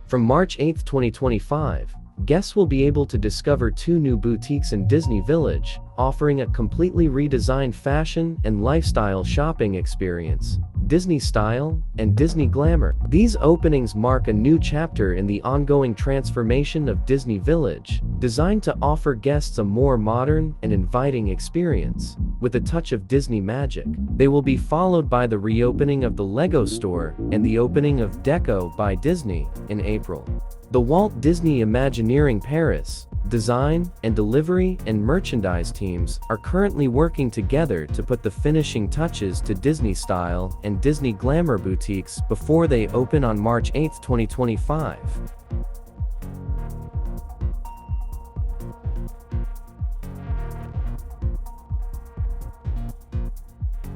From March 8, 2025, guests will be able to discover 2 new boutiques in Disney Village, offering a completely redesigned fashion and lifestyle shopping experience: Disney Style and Disney Glamour. These openings mark a new chapter in the ongoing transformation of Disney Village, designed to offer guests a more modern and inviting experience, with a touch of Disney magic. They will be followed by the reopening of the Lego store and the opening of Deco by Disney in April. The Walt Disney Imagineering Paris design and delivery and merchandise teams are currently working together to put the finishing touches to Disney Style and Disney Glamour boutiques before they open on March 8, 2025.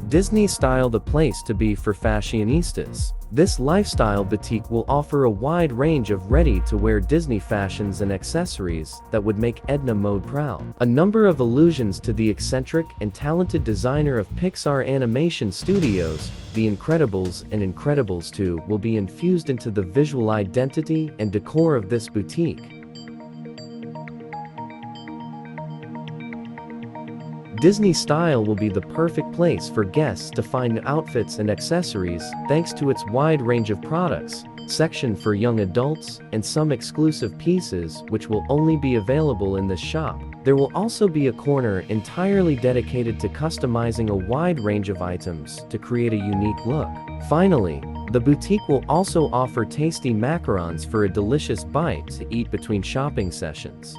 Disney Style, the place to be for fashionistas. This lifestyle boutique will offer a wide range of ready-to-wear Disney fashions and accessories that would make Edna Mode proud. A number of allusions to the eccentric and talented designer of Pixar Animation Studios, The Incredibles and Incredibles 2, will be infused into the visual identity and decor of this boutique. Disney Style will be the perfect place for guests to find outfits and accessories, thanks to its wide range of products, section for young adults, and some exclusive pieces which will only be available in this shop. There will also be a corner entirely dedicated to customizing a wide range of items to create a unique look. Finally, the boutique will also offer tasty macarons for a delicious bite to eat between shopping sessions.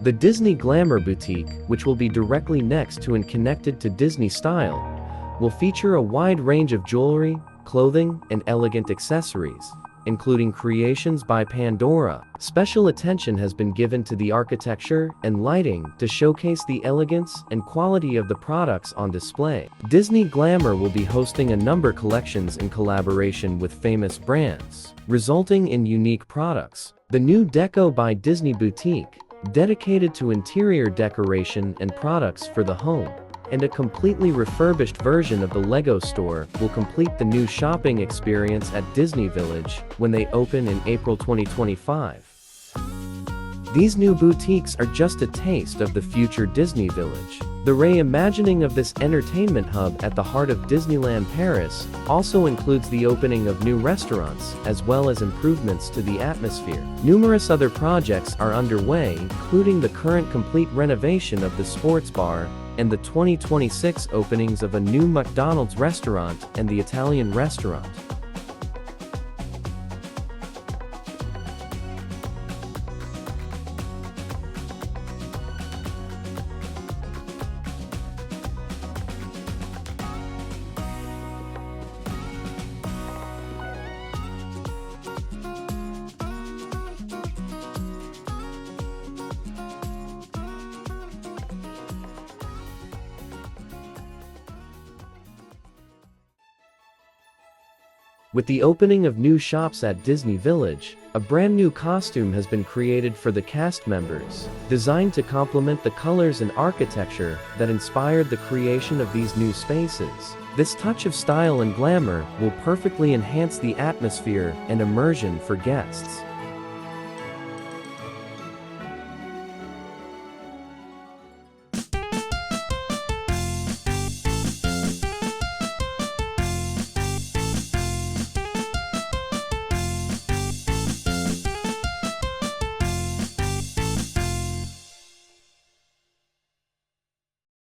The Disney Glamour Boutique, which will be directly next to and connected to Disney Style, will feature a wide range of jewelry, clothing, and elegant accessories, including creations by Pandora. Special attention has been given to the architecture and lighting to showcase the elegance and quality of the products on display. Disney Glamour will be hosting a number of collections in collaboration with famous brands, resulting in unique products. The new Deco by Disney Boutique, dedicated to interior decoration and products for the home, and a completely refurbished version of the Lego store will complete the new shopping experience at Disney Village when they open in April 2025. These new boutiques are just a taste of the future Disney Village. The reimagining of this entertainment hub at the heart of Disneyland Paris also includes the opening of new restaurants, as well as improvements to the atmosphere. Numerous other projects are underway, including the current complete renovation of the sports bar and the 2026 openings of a new McDonald's restaurant and the Italian restaurant. With the opening of new shops at Disney Village, a brand new costume has been created for the cast members, designed to complement the colors and architecture that inspired the creation of these new spaces. This touch of style and glamour will perfectly enhance the atmosphere and immersion for guests.